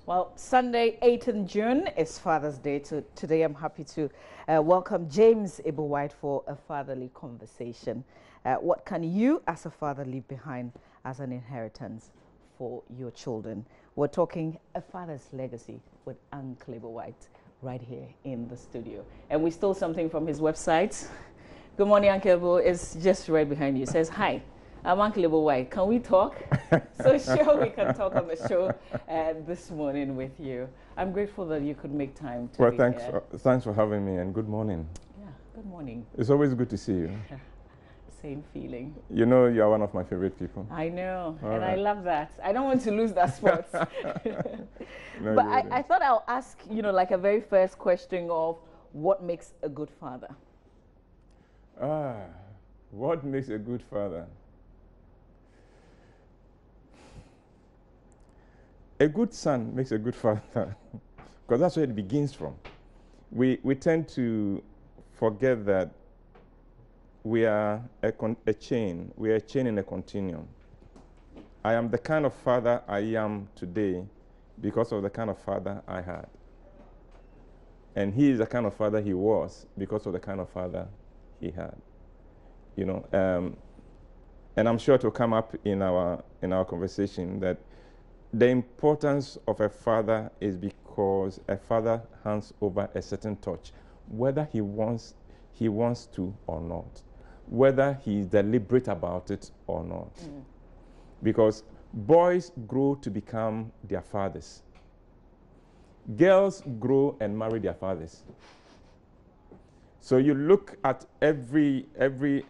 Well, Sunday, 18th June is Father's Day. Today I'm happy to welcome James Ebo Whyte for a fatherly conversation. What can you as a father leave behind as an inheritance for your children? We're talking a father's legacy with Uncle Ebo Whyte right here in the studio. And we stole something from his website. Good morning, Uncle Ebo. It's just right behind you. It says, hi. I'm Uncle Ebo Whyte. Can we talk? So sure we can talk on the show this morning with you. I'm grateful that you could make time to be here. Thanks for having me, and good morning. Yeah, good morning. It's always good to see you. Same feeling. You know you are one of my favorite people. I know, All and right. I love that. I don't want to lose that spot. No, but I thought I'll ask, like a very first question of what makes a good father? What makes a good father? A good son makes a good father, because that's where it begins from. We tend to forget that we are a chain. We are a chain in a continuum. I am the kind of father I am today because of the kind of father I had. And he is the kind of father he was because of the kind of father he had. And I'm sure it will come up in our conversation that the importance of a father is because a father hands over a certain torch, whether he wants to or not, whether he's deliberate about it or not. Because boys grow to become their fathers. Girls grow and marry their fathers. So you look at every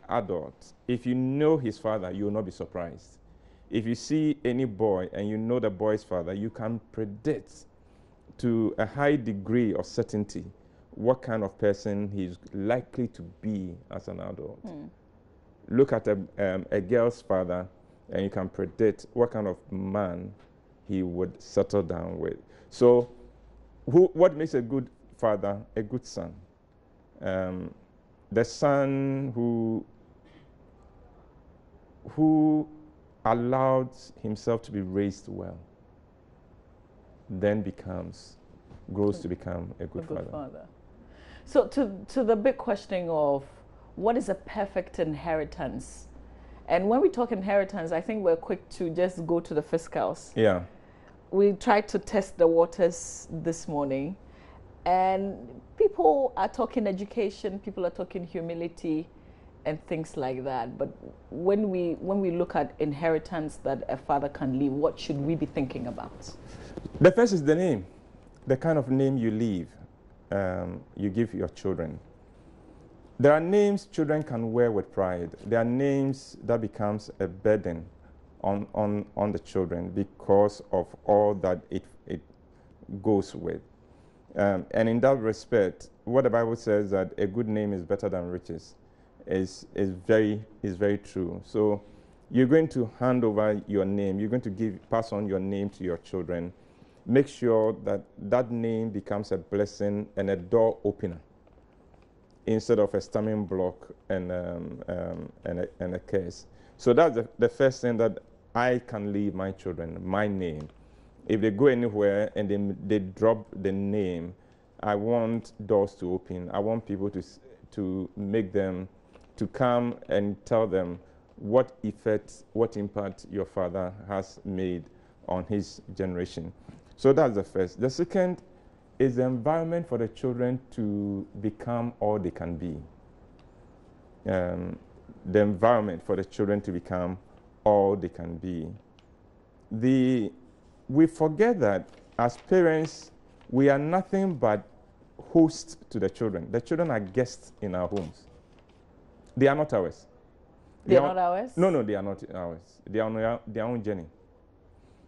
adult, if you know his father, you will not be surprised. If you see any boy and you know the boy's father, you can predict to a high degree of certainty what kind of person he's likely to be as an adult. Look at a girl's father and you can predict what kind of man he would settle down with. So what makes a good father a good son? The son who allowed himself to be raised well, then grows to become a good father. So to the big question of what is a perfect inheritance? And when we talk inheritance, I think we're quick to just go to the fiscals. Yeah. We tried to test the waters this morning, and people are talking education, people are talking humility, and things like that. But when we look at inheritance that a father can leave, what should we be thinking about? The first is the name, the kind of name you leave, you give your children. There are names children can wear with pride. There are names that becomes a burden on the children because of all that it goes with. And in that respect, what the Bible says that a good name is better than riches is very true. So you're going to hand over your name. You're going to pass on your name to your children. Make sure that that name becomes a blessing and a door opener instead of a stumbling block and a curse. So that's the first thing that I can leave my children, my name. If they go anywhere and they drop the name, I want doors to open. I want people to make them to come and tell them what effect, what impact your father has made on his generation. So that's the first. The second is the environment for the children to become all they can be. The environment for the children to become all they can be. We forget that as parents, we are nothing but hosts to the children. The children are guests in our homes. They are not ours. They are not ours? No, they are not ours. They are on their own journey.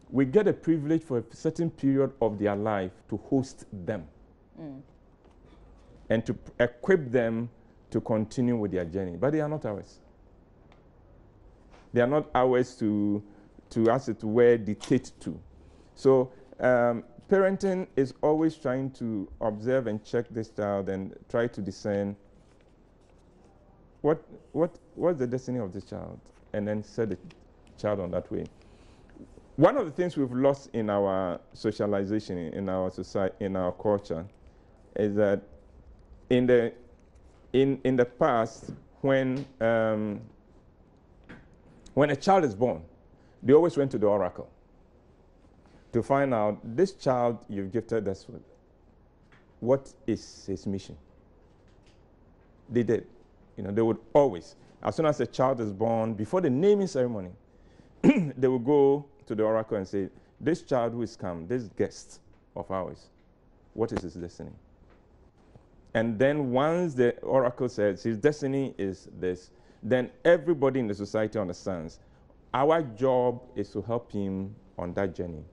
We get a privilege for a certain period of their life to host them and to equip them to continue with their journey. But they are not ours. They are not ours to as it were, dictate to. So parenting is always trying to observe and check this child and try to discern what's the destiny of this child, and then set the child on that way. One of the things we've lost in our socialization, in our society, in our culture, is that in the past, when a child is born, they always went to the oracle to find out, this child you've gifted us with, what is his mission? They did. They would always, as soon as a child is born, before the naming ceremony, they would go to the oracle and say, this child who is come, this guest of ours, what is his destiny? And then once the oracle says his destiny is this, then everybody in the society understands our job is to help him on that journey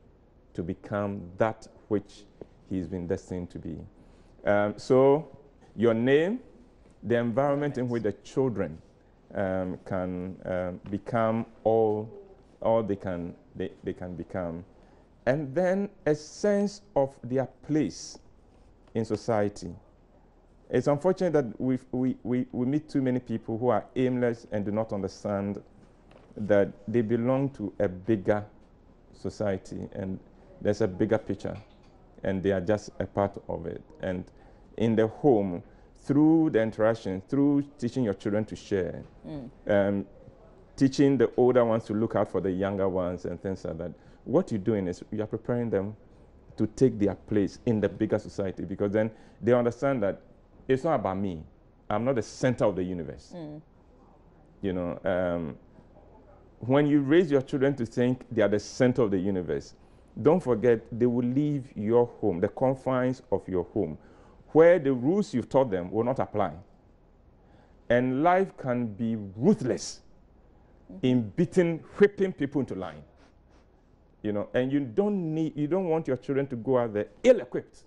to become that which he's been destined to be. So your name, the environment in which the children can become all they can become, and then a sense of their place in society. It's unfortunate that we meet too many people who are aimless and do not understand that they belong to a bigger society and there's a bigger picture and they are just a part of it. And in the home, through the interaction, through teaching your children to share, teaching the older ones to look out for the younger ones and things like that, what you're doing is you're preparing them to take their place in the bigger society, because then they understand that it's not about me. I'm not the center of the universe. When you raise your children to think they are the center of the universe, don't forget they will leave your home, the confines of your home, where the rules you've taught them will not apply. And life can be ruthless in whipping people into line. And you don't want your children to go out there ill-equipped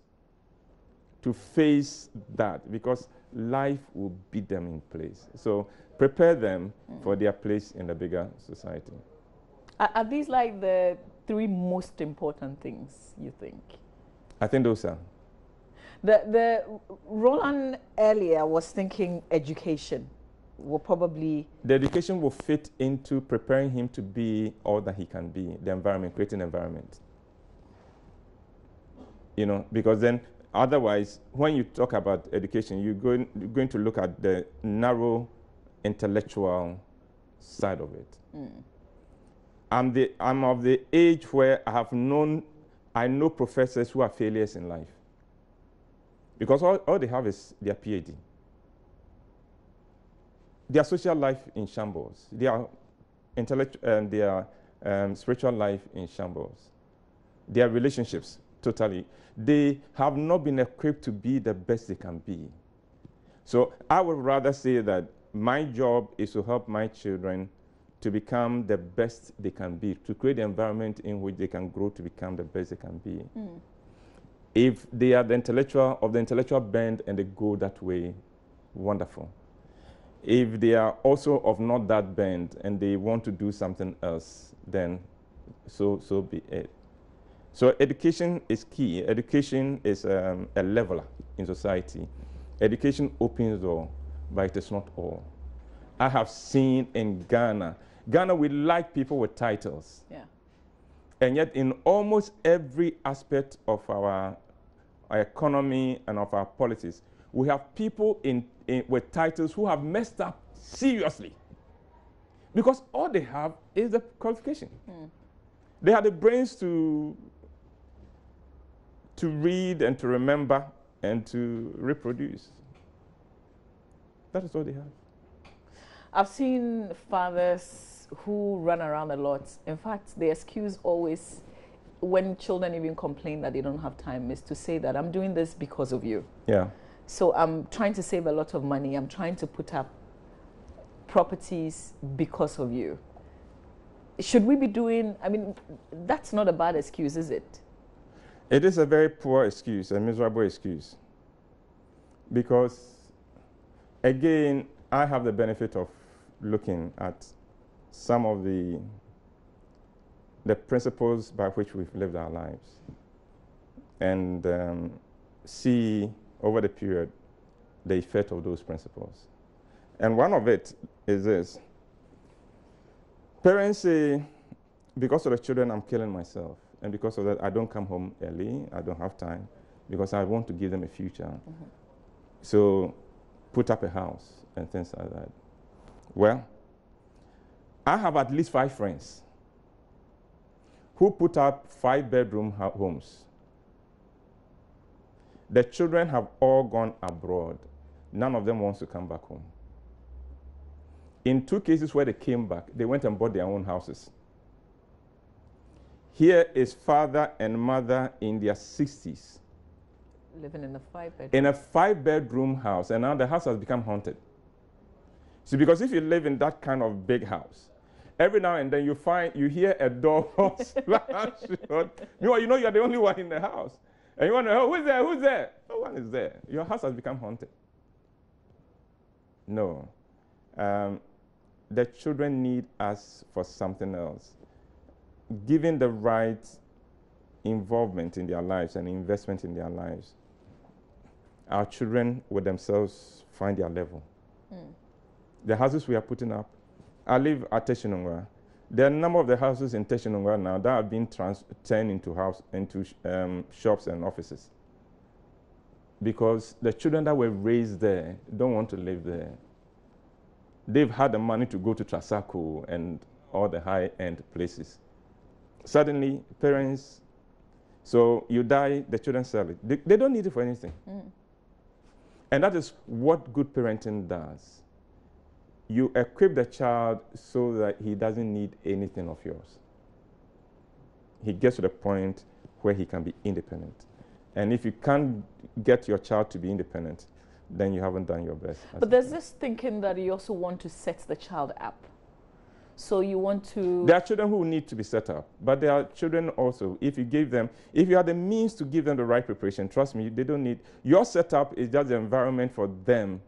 to face that, because life will beat them in place. So prepare them for their place in the bigger society. Are these like the three most important things, you think? I think those are. The Roland earlier was thinking education will probably... The education will fit into preparing him to be all that he can be, the environment, creating environment. Because then otherwise, when you talk about education, you're going to look at the narrow intellectual side of it. I'm of the age where I know professors who are failures in life, because all they have is their PhD. Their social life in shambles. Their spiritual life in shambles. Their relationships, totally. They have not been equipped to be the best they can be. So I would rather say that my job is to help my children to become the best they can be, to create an environment in which they can grow to become the best they can be. If they are the intellectual bent and they go that way, wonderful. If they are also of not that bent and they want to do something else, then so be it. So education is key. Education is a leveler in society. Education opens doors, but it is not all. I have seen in Ghana, we like people with titles. Yeah. And yet in almost every aspect of our economy and of our policies, we have people with titles who have messed up seriously. Because all they have is the qualification. They have the brains to read and to remember and to reproduce. That is all they have. I've seen fathers who run around a lot. In fact, the excuse always, when children even complain that they don't have time, is to say that I'm doing this because of you. Yeah. So I'm trying to save a lot of money. I'm trying to put up properties because of you. Should we be doing, that's not a bad excuse, is it? It is a very poor excuse, a miserable excuse. Because, again, I have the benefit of looking at some of the principles by which we've lived our lives and see over the period the effect of those principles. And one of it is this. Parents say, because of the children, I'm killing myself. And because of that, I don't come home early. I don't have time because I want to give them a future. Mm-hmm. So put up a house and things like that. Well, I have at least 5 friends who put up 5-bedroom homes. The children have all gone abroad. None of them wants to come back home. In 2 cases where they came back, they went and bought their own houses. Here is father and mother in their 60s. Living in a 5-bedroom. In a 5-bedroom house, and now the house has become haunted. See, because if you live in that kind of big house, every now and then you hear a door slam shut. Meanwhile, you know you're the only one in the house. And you wonder, oh, who's there? Who's there? No one is there. Your house has become haunted. No. The children need us for something else. Given the right involvement in their lives and investment in their lives, our children will themselves find their level. The houses we are putting up, I live at Teshinungwa. There are a number of the houses in Teshinungwa now that have been turned into shops and offices. Because the children that were raised there don't want to live there. They've had the money to go to Trasaco and all the high-end places. Suddenly, parents, so you die, the children sell it. They don't need it for anything. And that is what good parenting does. You equip the child so that he doesn't need anything of yours. He gets to the point where he can be independent. And if you can't get your child to be independent, then you haven't done your best. But there's this thinking that you also want to set the child up. So you want to... There are children who need to be set up, but there are children also, if you have the means to give them the right preparation, trust me, they don't need... Your setup is just the environment for them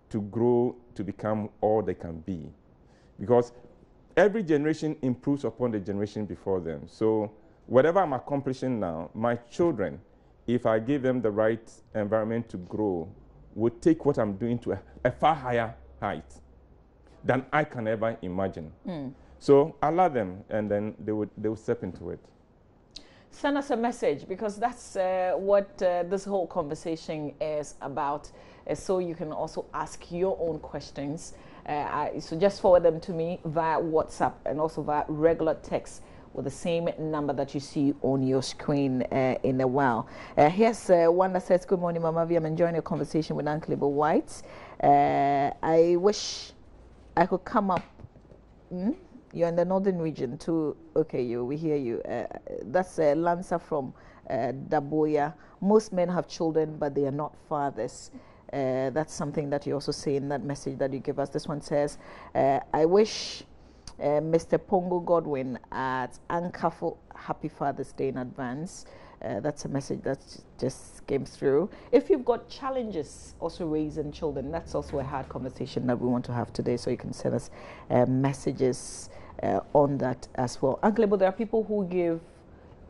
to grow to become all they can be. Because every generation improves upon the generation before them. So whatever I'm accomplishing now, my children, if I give them the right environment to grow, will take what I'm doing to a far higher height than I can ever imagine. So allow them, and then they will step into it. Send us a message, because that's what this whole conversation is about. So you can also ask your own questions. So just forward them to me via WhatsApp and also via regular text with the same number that you see on your screen in a while. Here's one that says, "Good morning, Mama V. I'm enjoying a conversation with Uncle Ebo Whyte. I wish I could come up." You're in the northern region too. Okay, we hear you. That's Lancer from Daboya. Most men have children, but they are not fathers. That's something that you also say in that message that you give us. This one says, "I wish Mr. Pongo Godwin at Ankafo Happy Father's Day in advance." That's a message that just came through. If you've got challenges also raising children, that's also a hard conversation that we want to have today. So you can send us messages on that as well. Uncle Ebo, there are people who give,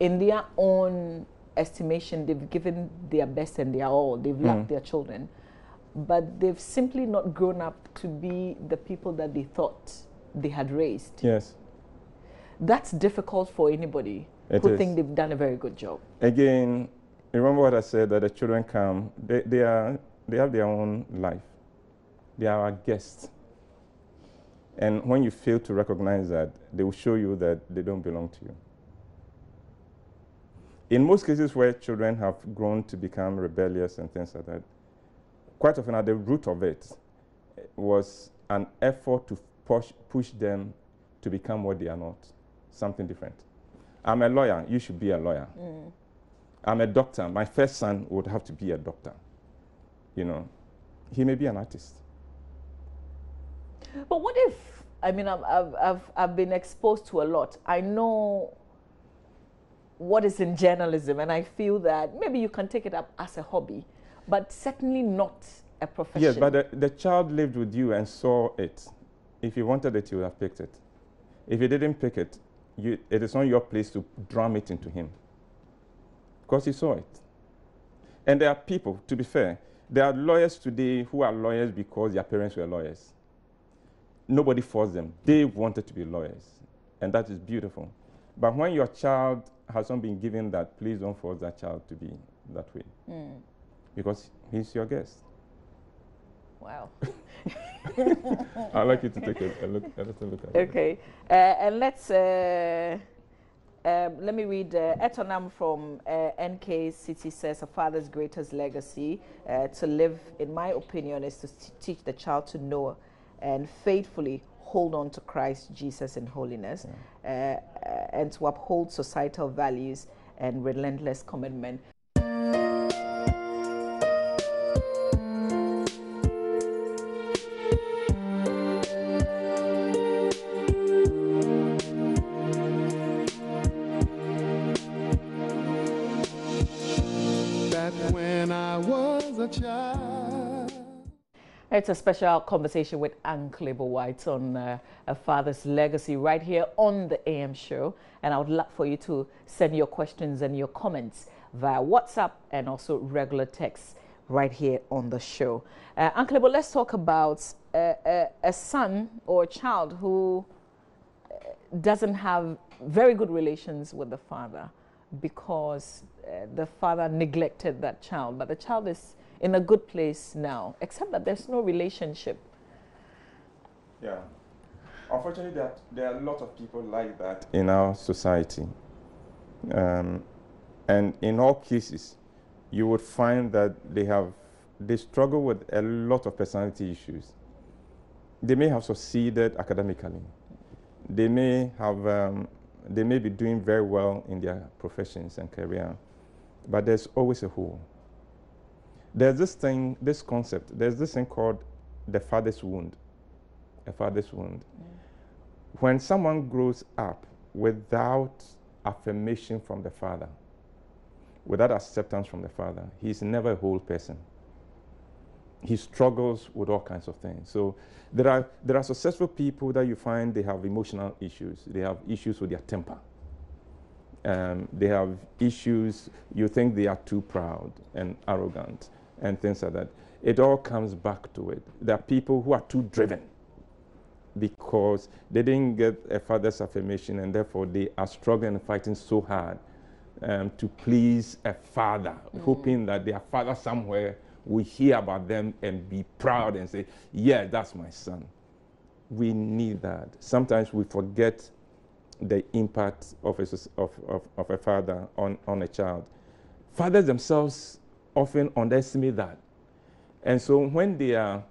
in their own estimation, they've given their best and their all. They've loved their children, but they've simply not grown up to be the people that they thought they had raised. Yes. That's difficult for anybody who think they've done a very good job. Again, remember what I said, that the children come, they have their own life. They are our guests. And when you fail to recognize that, they will show you that they don't belong to you. In most cases where children have grown to become rebellious and things like that, quite often at the root of it was an effort to push them to become what they are not, something different. I'm a lawyer, you should be a lawyer. I'm a doctor, my first son would have to be a doctor. You know, he may be an artist. But what if, I mean, I've been exposed to a lot. I know what is in journalism, and I feel that maybe you can take it up as a hobby, but certainly not a profession. Yes, but the child lived with you and saw it. If he wanted it, you would have picked it. If he didn't pick it, it is not your place to drum it into him, because he saw it. And there are people, to be fair, there are lawyers today who are lawyers because their parents were lawyers. Nobody forced them. They wanted to be lawyers, and that is beautiful. But when your child has not been given that, please don't force that child to be that way. Because he's your guest. Wow. I'd like you to take a little look at it. Okay. And let me read. Etonam from NK City says, a father's greatest legacy to live, in my opinion, is to teach the child to know and faithfully hold on to Christ Jesus in holiness, and to uphold societal values and relentless commitment. It's a special conversation with Uncle Ebo Whyte on a father's legacy right here on the AM show. And I would love for you to send your questions and your comments via WhatsApp and also regular text right here on the show. Uncle Ebo, let's talk about a son or a child who doesn't have very good relations with the father because the father neglected that child, but the child is in a good place now, except that there's no relationship. Yeah. Unfortunately, there are a lot of people like that in our society. And in all cases, you would find that they struggle with a lot of personality issues. They may have succeeded academically. They may be doing very well in their professions and career, but there's always a hole. There's this concept, there's this thing called the father's wound, a father's wound. When someone grows up without affirmation from the father, without acceptance from the father, he's never a whole person. He struggles with all kinds of things. So there are successful people that you find they have emotional issues. They have issues with their temper. They have issues, you think they are too proud and arrogant and things like that. It all comes back to it. There are people who are too driven because they didn't get a father's affirmation, and therefore they are struggling and fighting so hard to please a father, hoping that their father somewhere will hear about them and be proud and say, yeah, that's my son. We need that. Sometimes we forget the impact of a father on a child. Fathers themselves often underestimate that. And so when they are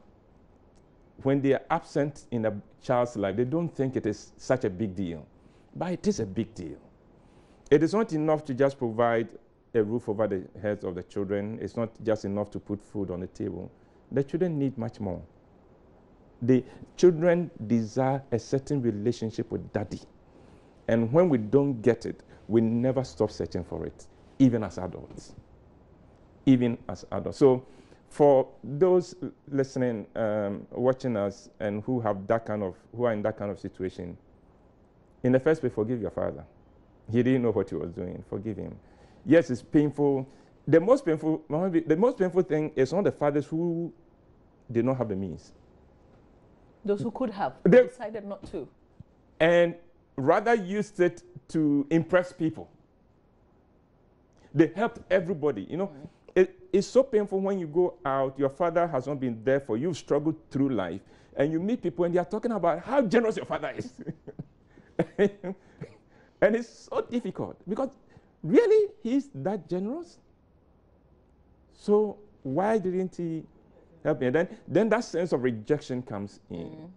absent in a child's life, they don't think it is such a big deal. But it is a big deal. It is not enough to just provide a roof over the heads of the children. It's not just enough to put food on the table. The children need much more. The children desire a certain relationship with daddy. And when we don't get it, we never stop searching for it, even as adults. Even as adults. So for those listening, watching us, and who are in that kind of situation, in the first place, forgive your father. He didn't know what he was doing. Forgive him. Yes, it's painful. The most painful thing is not the fathers who did not have the means. Those who could have, they decided not to. And rather used it to impress people. They helped everybody. You know, it's so painful when you go out, your father has not been there for you, you've struggled through life, and you meet people and they are talking about how generous your father is. And it's so difficult because really he's that generous? So why didn't he help me? And then that sense of rejection comes in.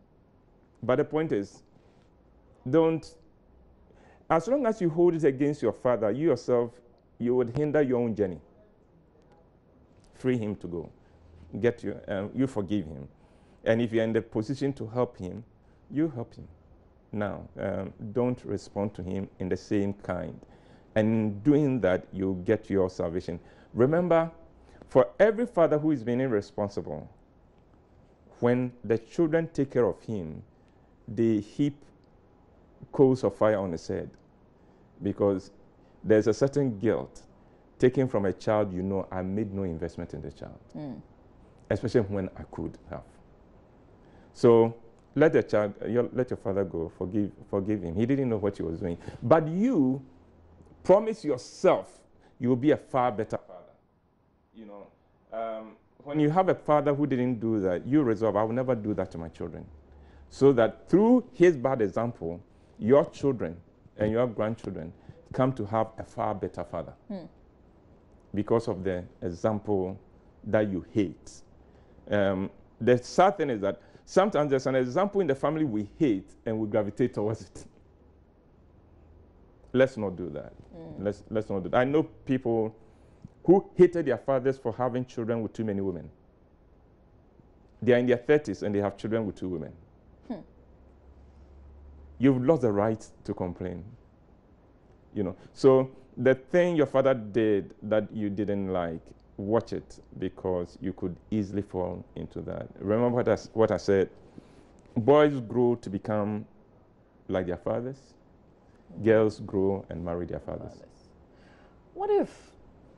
But the point is, as long as you hold it against your father, you yourself, you would hinder your own journey. Free him to go. You forgive him. And if you're in the position to help him, you help him. Now, don't respond to him in the same kind. And in doing that, you get your salvation. Remember, for every father who is being irresponsible, when the children take care of him, they heap coals of fire on his head, because there's a certain guilt taken from a child. You know, I made no investment in the child, especially when I could have. So Let let your father go. Forgive him. He didn't know what he was doing. But you promise yourself you will be a far better father. You know, when you have a father who didn't do that, you resolve, I will never do that to my children. So that through his bad example, your children and your grandchildren come to have a far better father. Because of the example that you hate. The sad thing is that sometimes there's an example in the family we hate and we gravitate towards it. Let's not do that. Let's not do that. I know people who hated their fathers for having children with too many women. They are in their 30s and they have children with 2 women. You've lost the right to complain. You know, so the thing your father did that you didn't like, watch it, because you could easily fall into that. Remember what I said. Boys grow to become like their fathers. Girls grow and marry their fathers. What if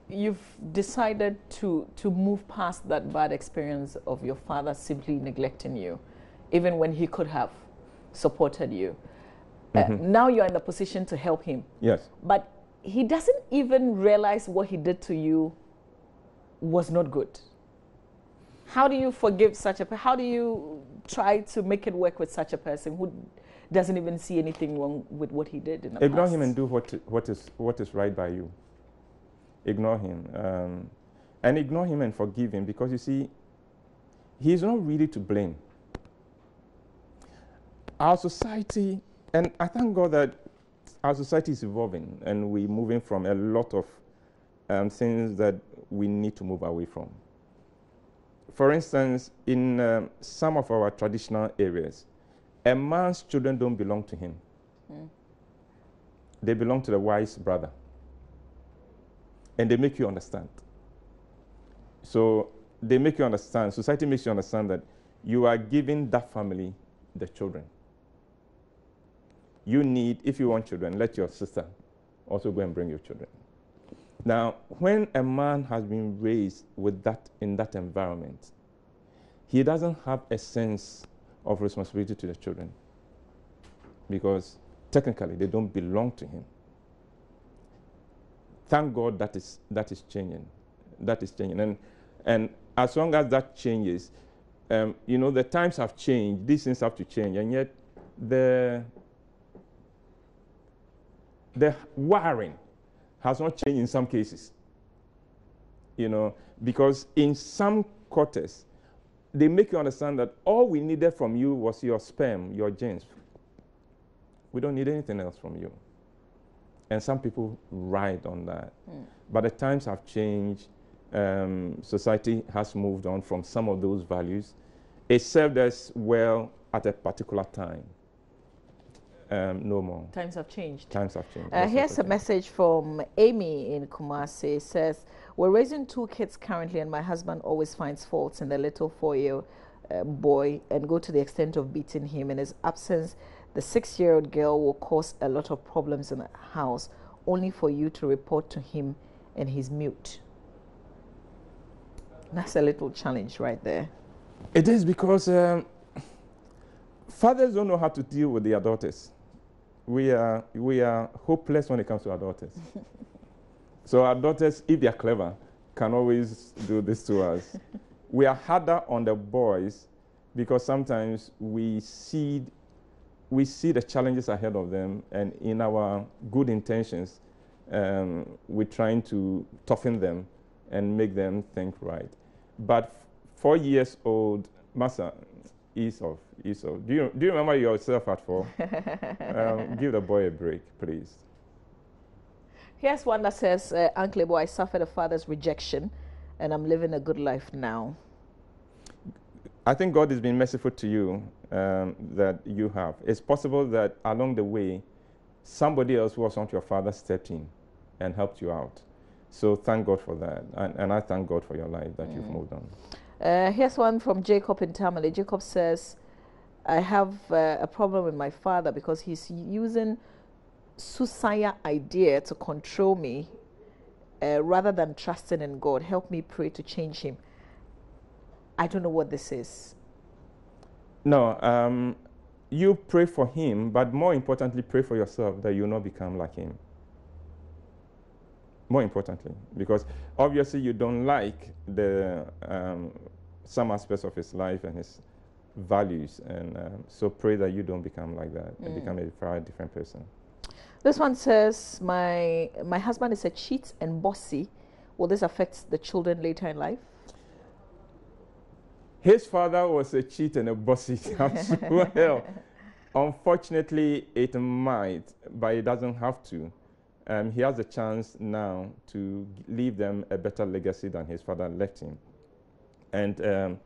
you've decided to move past that bad experience of your father simply neglecting you, even when he could have supported you? Now you're in the position to help him. Yes. But he doesn't even realize what he did to you was not good. How do you forgive such a person? How do you try to make it work with such a person who doesn't even see anything wrong with what he did in the Ignore past? him and do what is right by you. Ignore him. And ignore him and forgive him, because you see, he's not really to blame. Our society, and I thank God that our society is evolving and we're moving from a lot of things that we need to move away from. For instance, in some of our traditional areas, a man's children don't belong to him. They belong to the wife's brother. And they make you understand. So they make you understand, society makes you understand that you are giving that family the children. You need, if you want children, let your sister also go and bring your children. Now, when a man has been raised with that in that environment, he doesn't have a sense of responsibility to the children, because technically they don't belong to him. Thank God that is changing. That is changing, and as long as that changes, you know, the times have changed. These things have to change, and yet the wiring has not changed in some cases. You know, because in some quarters, they make you understand that all we needed from you was your sperm, your genes. We don't need anything else from you. And some people ride on that. But the times have changed. Society has moved on from some of those values. It served us well at a particular time. No more. Times have changed. Times have changed. Here's a message from Amy in Kumasi. It says, we're raising 2 kids currently, and my husband always finds faults in the little 4-year boy and go to the extent of beating him. In his absence, the 6-year-old girl will cause a lot of problems in the house, only for you to report to him and he's mute. That's a little challenge right there. It is, because fathers don't know how to deal with their daughters. We are hopeless when it comes to our daughters. So our daughters, if they are clever, can always do this to us. We are harder on the boys because sometimes we see the challenges ahead of them, and in our good intentions, we're trying to toughen them and make them think right. But 4 years old, Massa, ease off. Do you remember yourself at 4? Give the boy a break, please. Here's one that says, Uncle Ebo, I suffered a father's rejection and I'm living a good life now. I think God has been merciful to you, that you have. It's possible that along the way, somebody else who was not your father stepped in and helped you out. So thank God for that. And I thank God for your life, that you've moved on. Here's one from Jacob in Tamale. Jacob says, I have a problem with my father because he's using Susaya idea to control me rather than trusting in God. Help me pray to change him. I don't know what this is. No, you pray for him, but more importantly, pray for yourself that you not become like him. More importantly, because obviously you don't like the some aspects of his life and his values, and so pray that you don't become like that and become a very different person. This one says, my husband is a cheat and bossy. Will this affect the children later in life? His father was a cheat and a bossy as well. Unfortunately, it might, but it doesn't have to. He has a chance now to leave them a better legacy than his father left him. And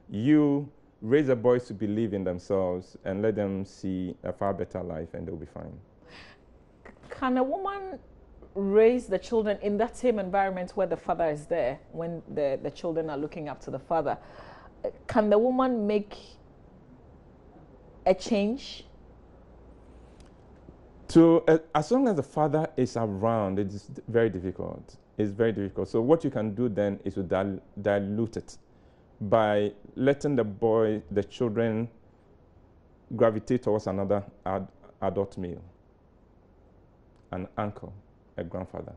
you raise the boys to believe in themselves and let them see a far better life, and they'll be fine. Can a woman raise the children in that same environment where the father is there, when the children are looking up to the father? Can the woman make a change? As long as the father is around, it's very difficult. It's very difficult. So what you can do then is to dilute it by letting the children gravitate towards another adult male, an uncle, a grandfather.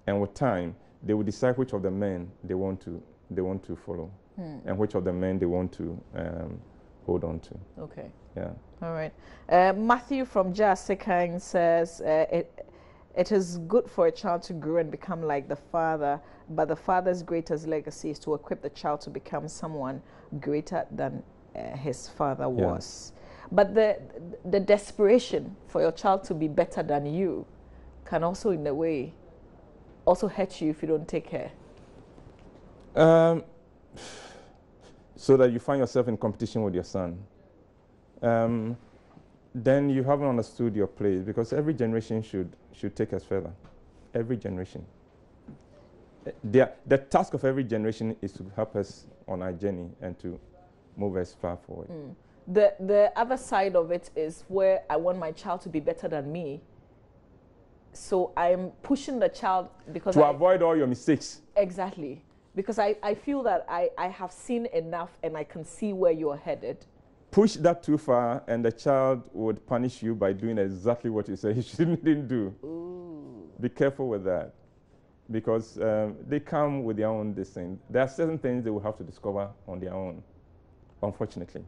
And with time, they will decide which of the men they want to follow, and which of the men they want to hold on to. Okay. Yeah. All right. Matthew from Jasekang says, it is good for a child to grow and become like the father, but the father's greatest legacy is to equip the child to become someone greater than his father was. But the desperation for your child to be better than you can also, in a way, also hurt you if you don't take care. So that you find yourself in competition with your son. Then you haven't understood your place, because every generation should take us further. Every generation. The task of every generation is to help us on our journey and to move us far forward. The other side of it is where I want my child to be better than me. So I'm pushing the child because to avoid all your mistakes. Exactly. Because I feel that I have seen enough and I can see where you're headed. Push that too far and the child would punish you by doing exactly what you said he shouldn't do. Ooh. Be careful with that, because they come with their own thing. There are certain things they will have to discover on their own, unfortunately.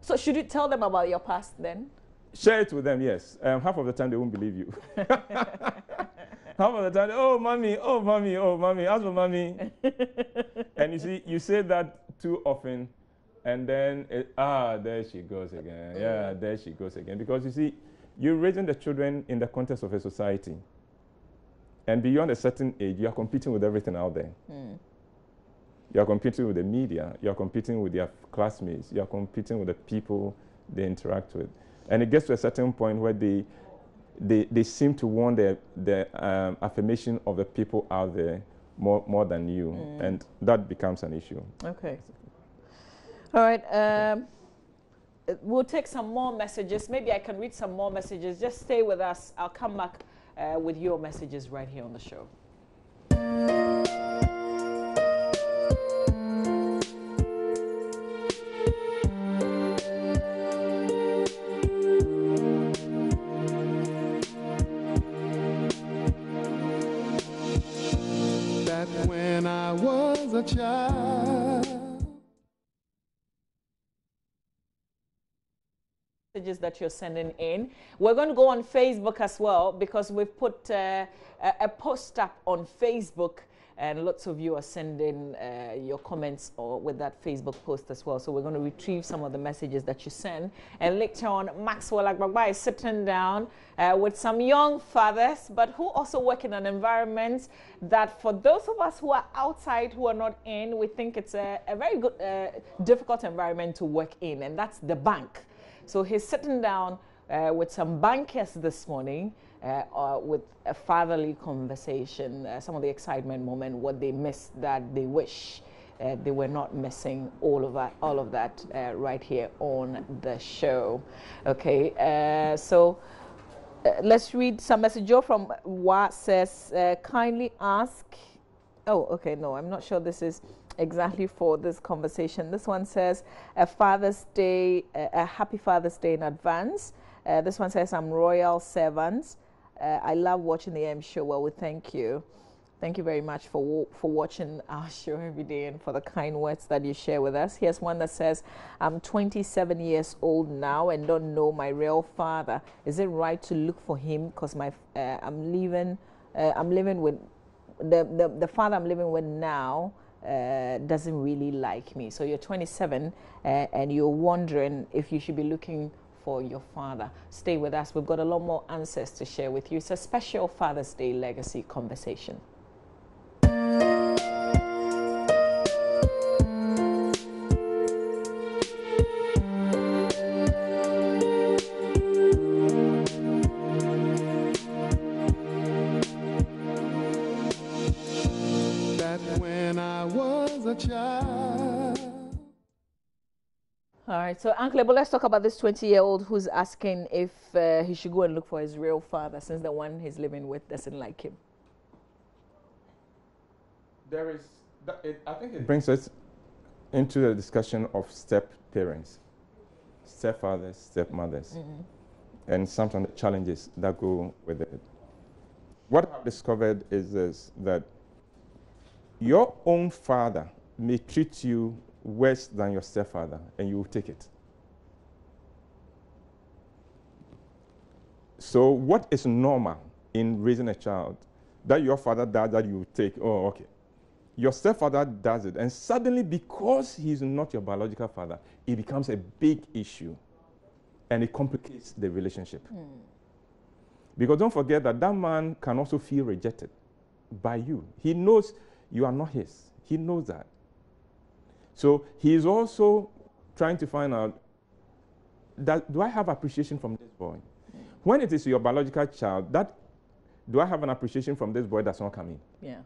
So should you tell them about your past then? Share it with them, yes. Half of the time they won't believe you. Half of the time, oh, mommy, oh, mommy, oh, mommy, ask for mommy. And you see, you say that too often, and then, there she goes again. Yeah, there she goes again. Because you see, you're raising the children in the context of a society. And beyond a certain age, you are competing with everything out there. You are competing with the media. You are competing with your classmates. You are competing with the people they interact with. And it gets to a certain point where they seem to want the affirmation of the people out there more than you. And that becomes an issue. Okay. All right. We'll take some more messages. Maybe I can read some more messages. Just stay with us. I'll come back with your messages right here on the show. Back when I was a child. Messages that you're sending in. We're going to go on Facebook as well, because we've put a post up on Facebook, and lots of you are sending your comments with that Facebook post as well. So we're going to retrieve some of the messages that you send. And later on, Maxwell Agbagba is sitting down with some young fathers, but who also work in an environment that for those of us who are outside, who are not in, we think it's a very good, difficult environment to work in, and that's the bank. So he's sitting down with some bankers this morning with a fatherly conversation, some of the excitement moment, what they missed that they wish they were not missing, all of that right here on the show. Okay, so let's read some message. Joe from Wa says, kindly ask. Oh, okay, no, I'm not sure this is. exactly for this conversation. This one says, a Father's Day, a happy Father's Day in advance. This one says, I'm royal servant. I love watching the AM show. Well, we thank you. Thank you very much for watching our show every day and for the kind words that you share with us. Here's one that says, I'm 27 years old now and don't know my real father. Is it right to look for him? Because I'm living with the father I'm living with now doesn't really like me. So you're 27 and you're wondering if you should be looking for your father. Stay with us. We've got a lot more answers to share with you. It's a special Father's Day legacy conversation. All right, so Uncle Ebo, let's talk about this 20-year-old who's asking if he should go and look for his real father since the one he's living with doesn't like him. I think it brings us into the discussion of step-parents, stepfathers, stepmothers, and sometimes the challenges that go with it. What I've discovered is this, that your own father may treat you worse than your stepfather, and you will take it. So what is normal in raising a child? That your father does, that you take, oh, okay. Your stepfather does it, and suddenly, because he's not your biological father, it becomes a big issue, and it complicates the relationship. Because don't forget that that man can also feel rejected by you. He knows you are not his. He knows that. So he is also trying to find out, do I have appreciation from this boy? When it is your biological child, do I have an appreciation from this boy that's not coming? Yeah.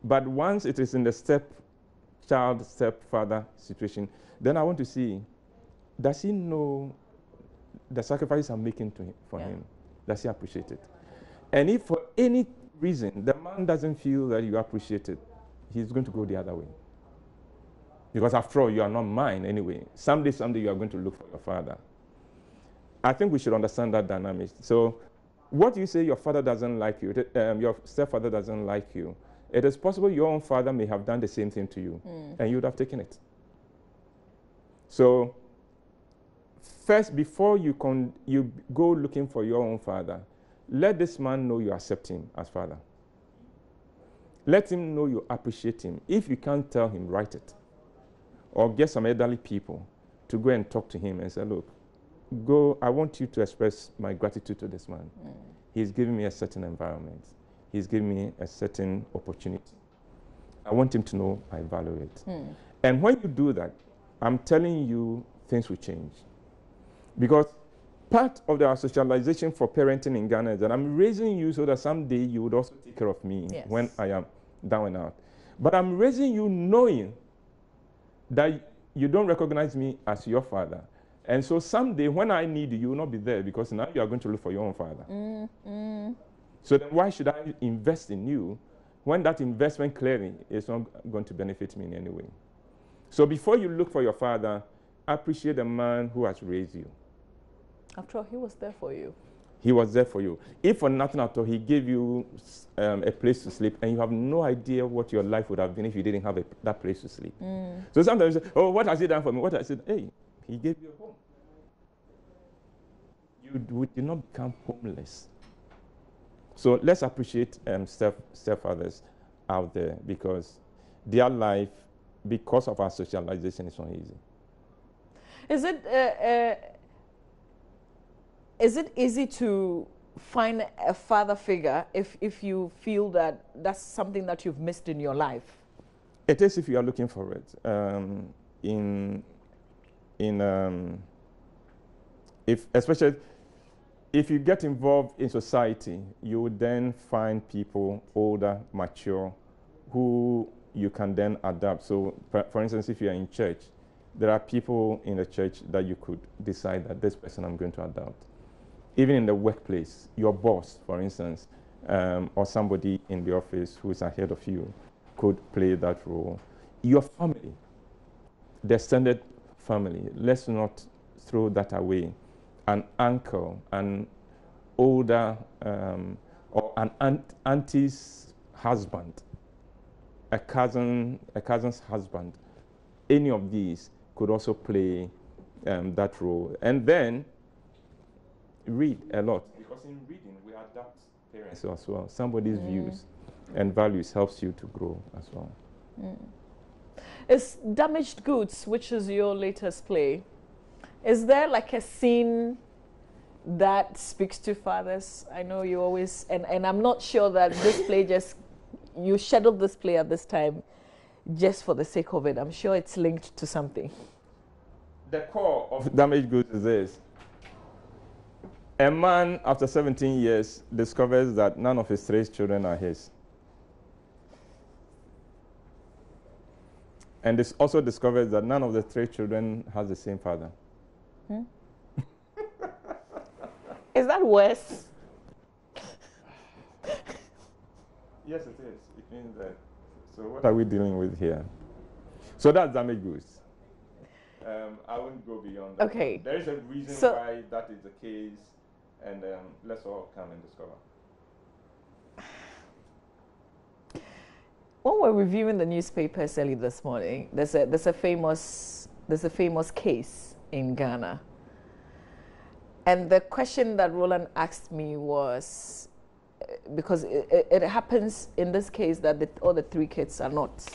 But once it is in the stepchild, stepfather situation, then I want to see, does he know the sacrifices I'm making for him? Does he appreciate it? And if for any reason the man doesn't feel that you appreciate it, he's going to go the other way. Because after all, you are not mine anyway. Someday you are going to look for your father. I think we should understand that dynamic. So what you say your father doesn't like you, your stepfather doesn't like you, it is possible your own father may have done the same thing to you, and you would have taken it. So first, before you go looking for your own father, let this man know you accept him as father. Let him know you appreciate him. If you can't tell him, write it. Or get some elderly people to go and talk to him and say, look, I want you to express my gratitude to this man. He's giving me a certain environment. He's giving me a certain opportunity. I want him to know I value it. And when you do that, I'm telling you, things will change. Because part of the socialization for parenting in Ghana is that I'm raising you so that someday you would also take care of me when I am down and out. But I'm raising you knowing that you don't recognize me as your father. And so someday when I need you, you will not be there because now you are going to look for your own father. So then why should I invest in you when that investment clearly is not going to benefit me in any way? So before you look for your father, appreciate the man who has raised you. After all, he was there for you. He was there for you. If for nothing at all, he gave you a place to sleep, and you have no idea what your life would have been if you didn't have that place to sleep. So sometimes you say, oh, what has he done for me? What has he done? Hey, he gave you a home. You did not become homeless. So let's appreciate stepfathers out there, because their life, because of our socialization, is not easy. Is it easy to find a father figure if you feel that that's something that you've missed in your life? It is if you are looking for it. Especially if you get involved in society, you would then find people older, mature, who you can then adapt. So, for instance, if you are in church, there are people in the church that you could decide that this person I'm going to adopt. Even in the workplace, your boss, for instance, or somebody in the office who is ahead of you could play that role. your family, the extended family, let's not throw that away. An uncle, an older, or an auntie's husband, a cousin's husband, any of these could also play that role. And then read a lot, because in reading we adapt parents as well. Somebody's views and values helps you to grow as well. Is Damaged Goods, which is your latest play, is there like a scene that speaks to fathers? I know you always, and I'm not sure that this play just, you scheduled this play at this time just for the sake of it. I'm sure it's linked to something. The core of Damaged Goods is this. A man, after 17 years, discovers that none of his 3 children are his. And this also discovers that none of the 3 children has the same father. Is that worse? Yes, it is. It means that. So what are we dealing with here? So that's Damaged Goods. I wouldn't go beyond that. Okay. There is a reason why that is the case, and let's all come and discover. When we're reviewing the newspapers early this morning, there's a famous case in Ghana. And the question that Roland asked me was, because it happens in this case that all the 3 kids are not.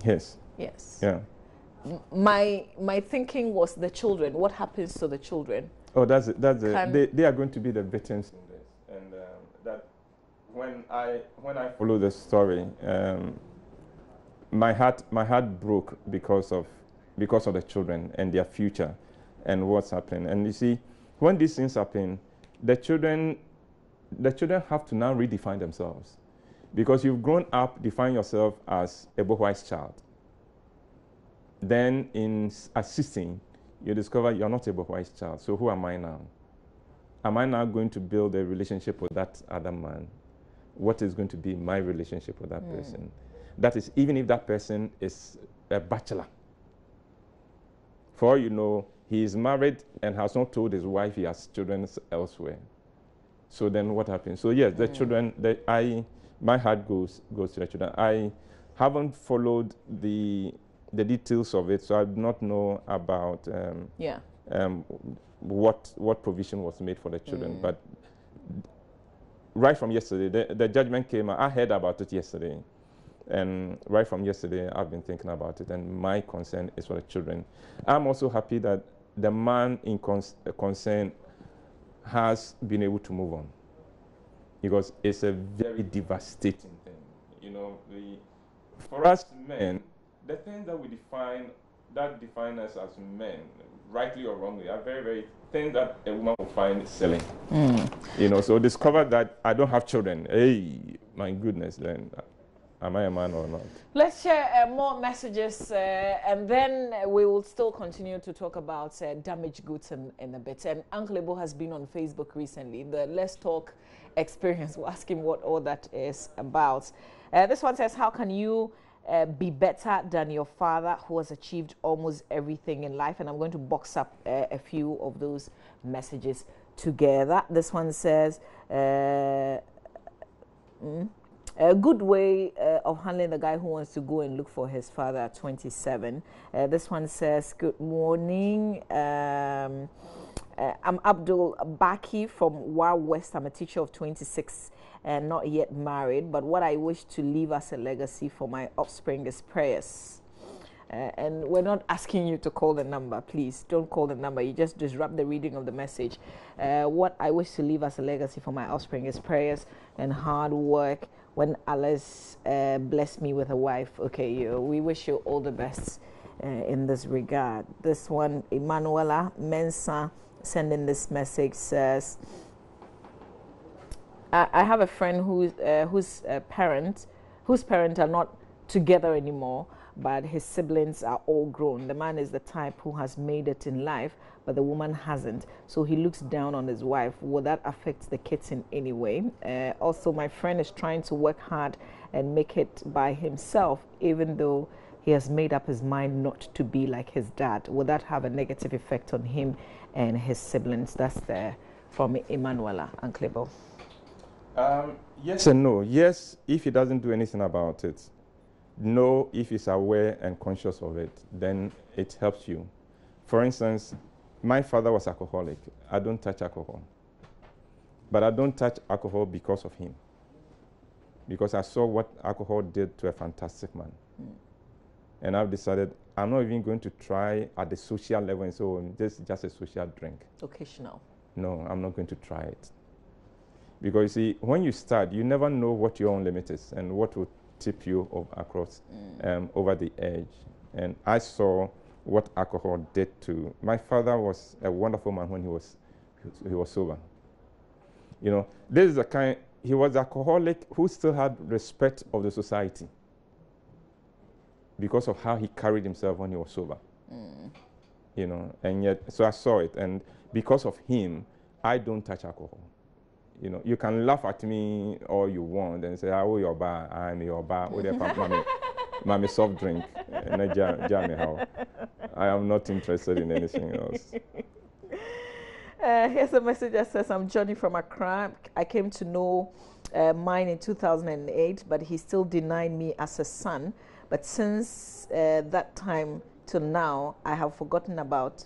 Yes. Yes. Yeah. My thinking was the children. What happens to the children? Oh, that's it. They are going to be the victims in this, and that when I follow the story, my heart broke because of the children and their future, and what's happening. And you see, when these things happen, the children have to now redefine themselves, because you've grown up defining yourself as Ebo Whyte's child. Then at 16, you discover you're not Ebo Whyte's child. So who am I now? Am I now going to build a relationship with that other man? What is going to be my relationship with that person? That is, even if that person is a bachelor. For all you know, he is married and has not told his wife he has children elsewhere. So then what happens? So yes, the children, my heart goes to the children. I haven't followed the details of it, so I do not know about what provision was made for the children. But right from yesterday, the judgment came out. I heard about it yesterday, and right from yesterday, I've been thinking about it, and my concern is for the children. I'm also happy that the man in concern has been able to move on, because it's a very devastating thing. You know, for us men, the things that define us as men, rightly or wrongly, are very, very things that a woman will find silly. You know, so discover that I don't have children. Hey, my goodness, then am I a man or not? Let's share more messages, and then we will still continue to talk about Damaged Goods in a bit. And Uncle Ebo has been on Facebook recently. The Let's Talk experience. We'll ask him what all that is about. This one says, how can you be better than your father who has achieved almost everything in life? And I'm going to box up a few of those messages together. This one says, a good way of handling the guy who wants to go and look for his father at 27. This one says, good morning. I'm Abdul Baki from War West. I'm a teacher of 26 and not yet married, but what I wish to leave as a legacy for my offspring is prayers. And we're not asking you to call the number. Please don't call the number. You just disrupt the reading of the message. What I wish to leave as a legacy for my offspring is prayers and hard work. When Alice blessed me with a wife. Okay, we wish you all the best in this regard. This one, Emanuela Mensa, sending this message, says, I have a friend whose parents are not together anymore, but his siblings are all grown. The man is the type who has made it in life, but the woman hasn't. So he looks down on his wife. Will that affect the kids in any way? Also, my friend is trying to work hard and make it by himself, even though he has made up his mind not to be like his dad. Will that have a negative effect on him and his siblings? That's from Emanuela Anklebo. Yes and no. Yes, if he doesn't do anything about it. No, if he's aware and conscious of it, then it helps you. For instance, my father was alcoholic. I don't touch alcohol. But I don't touch alcohol because of him. Because I saw what alcohol did to a fantastic man. And I've decided I'm not even going to try at the social level and so this is just a social drink. Occasional. No, I'm not going to try it. Because you see, when you start, you never know what your own limit is and what will tip you across over the edge. And I saw what alcohol did to. My father was a wonderful man when he was sober. You know, this is the kind. He was alcoholic who still had respect of the society because of how he carried himself when he was sober. You know, and yet, so I saw it, and because of him, I don't touch alcohol. You know, you can laugh at me all you want and say, "Oh, your bar, I'm your bar." Mommy soft drink. I am not interested in anything else. Here's a message that says, "I'm Johnny from Accra. I came to know mine in 2008, but he still denied me as a son. But since that time till now, I have forgotten about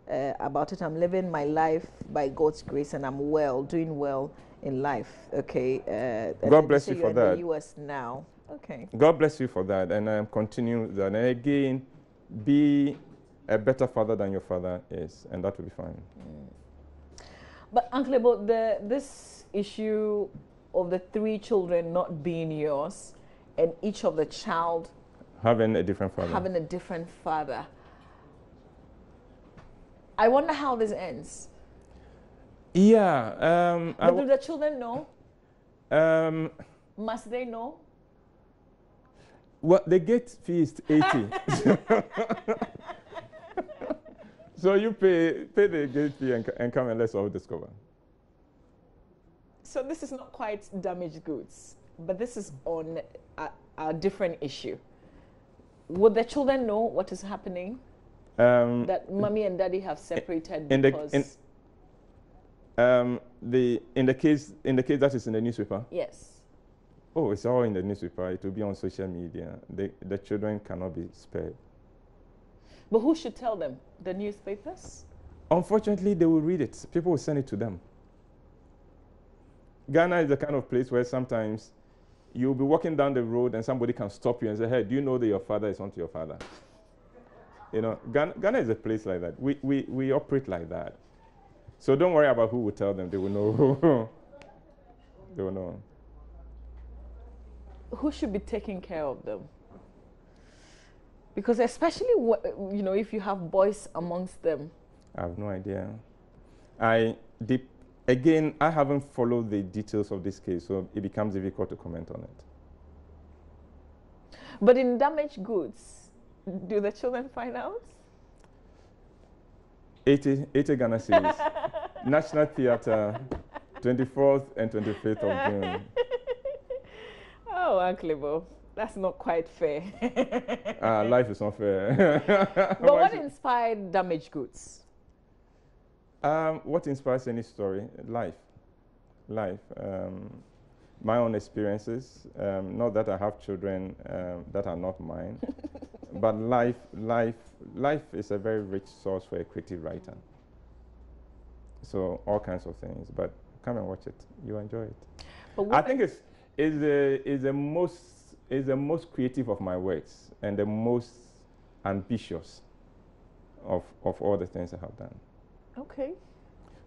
it. I'm living my life by God's grace, and I'm doing well in life." Okay. God bless you for you're that. in the US now. Okay. God bless you for that, and continue that. And again, be a better father than your father is, and that will be fine. But Uncle Ebo, this issue of the 3 children not being yours, and each of the child having a different father. I wonder how this ends. Yeah. But do the children know? Must they know? Well, the gate fee is 80. So you pay the gate fee and come and let's all discover. So this is not quite damaged goods, but this is on a different issue. Would the children know what is happening? That mommy and daddy have separated because in the case that is in the newspaper. Yes. Oh, it's all in the newspaper. It will be on social media. The children cannot be spared. But who should tell them? The newspapers? Unfortunately, they will read it. People will send it to them. Ghana is the kind of place where sometimes you'll be walking down the road and somebody can stop you and say, "Hey, do you know that your father is not your father?" You know, Ghana is a place like that. We operate like that. So don't worry about who will tell them. They will know. They will know. Who should be taking care of them? Because especially, if you have boys amongst them. I have no idea. Again, I haven't followed the details of this case, so it becomes difficult to comment on it. But in damaged goods, do the children find out? 80 Ghana series. National Theatre, 24th and 25th of June. Oh, Uncle Ebo, that's not quite fair. Life is not fair. But what inspired damaged goods? What inspires any story? Life. My own experiences. Not that I have children that are not mine, but life is a very rich source for a creative writer. So all kinds of things. But come and watch it. You enjoy it. I think it's the most creative of my works and the most ambitious of all the things I have done. Okay.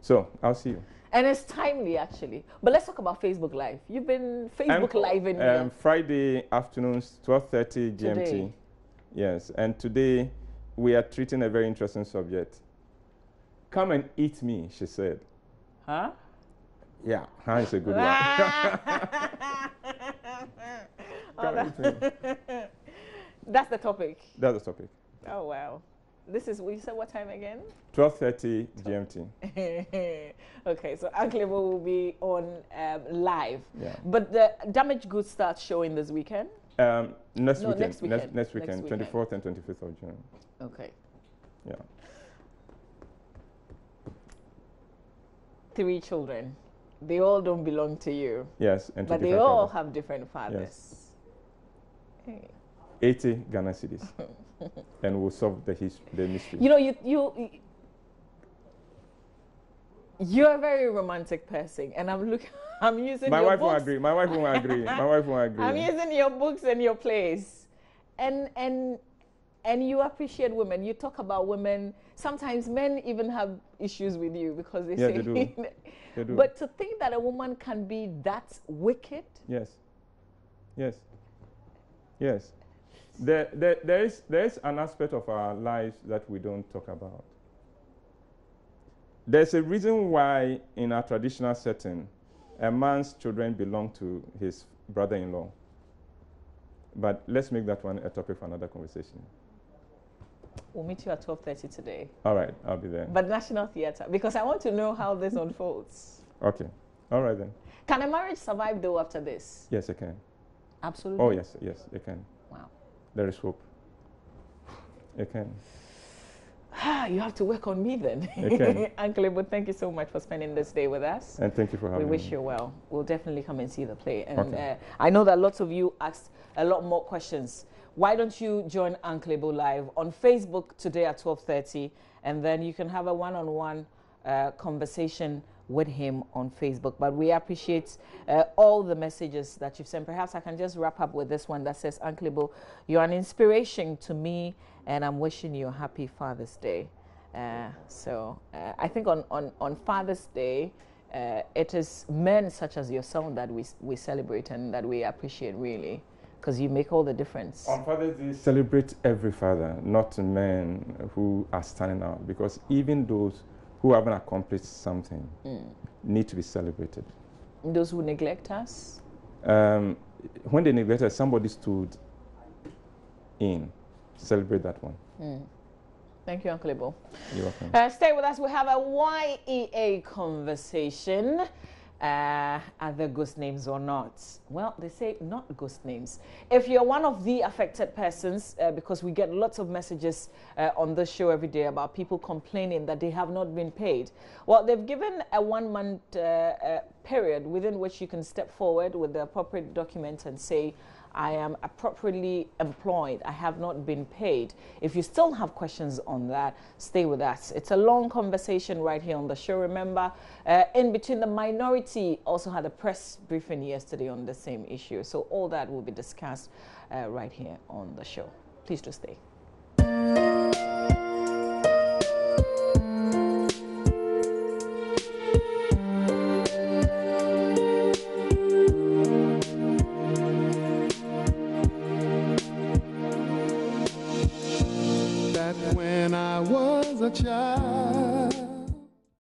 So I'll see you. And it's timely, actually. But let's talk about Facebook Live. You've been Facebook Live in Friday afternoons, 12:30 GMT. Today. Yes, and today we are treating a very interesting subject. Come and eat me, she said. Huh? Yeah, is a good one. Come and eat me. That's the topic. That's the topic. Oh, wow. This is, you said what time again? 12:30 GMT. Okay, so Uncle Ebo will be on live. Yeah. But the damaged goods starts showing this weekend? Next No, weekend. next weekend. Next weekend, Next weekend. 24th and 25th of June. Okay. Yeah. 3 children. They all don't belong to you. Yes, and But they 25 all fathers. have different fathers. Hey. 80 Ghana cedis. And we'll solve the mystery. You know, you're a very romantic person, and I'm using My your wife won't books. agree. My wife won't agree. My wife won't agree. I'm using your books and your plays, and you appreciate women. You talk about women. Sometimes men even have issues with you because they say. They do. They do. But to think that a woman can be that wicked. Yes. Yes. Yes. There is an aspect of our lives that we don't talk about. There's a reason why in our traditional setting, a man's children belong to his brother-in-law. But let's make that one a topic for another conversation. We'll meet you at 12:30 today. All right, I'll be there. But National Theatre, because I want to know how this unfolds. Okay. All right then. Can a marriage survive though after this? Yes, it can. Absolutely. Oh, yes, it can. Wow. There is hope. It can. You have to work on me then. Okay. Uncle Ebo, thank you so much for spending this day with us. And thank you for having me. We wish you well. We'll definitely come and see the play. And Okay. I know that lots of you asked a lot more questions. Why don't you join Uncle Ebo live on Facebook today at 12:30, and then you can have a one-on-one conversation with him on Facebook. But we appreciate all the messages that you've sent. Perhaps I can just wrap up with this one that says, Uncle Ebo, you're an inspiration to me, and I'm wishing you a happy Father's Day. I think on Father's Day, it is men such as yourself that we celebrate and that we appreciate really, because you make all the difference. On Father's Day, celebrate every father, not men who are standing out, because even those who haven't accomplished something need to be celebrated. Those who neglect us? When they neglect us, somebody stood in. Celebrate that one. Thank you, Uncle Ebo. You're welcome. Stay with us. We have a YEA conversation. Are there ghost names or not? Well, they say not ghost names. If you're one of the affected persons, because we get lots of messages on this show every day about people complaining that they have not been paid. Well, they've given a 1-month period within which you can step forward with the appropriate documents and say, I am appropriately employed. I have not been paid. If you still have questions on that, stay with us. It's a long conversation right here on the show. Remember, In Between the Minority also had a press briefing yesterday on the same issue. So all that will be discussed right here on the show. Please do stay. When I was a child,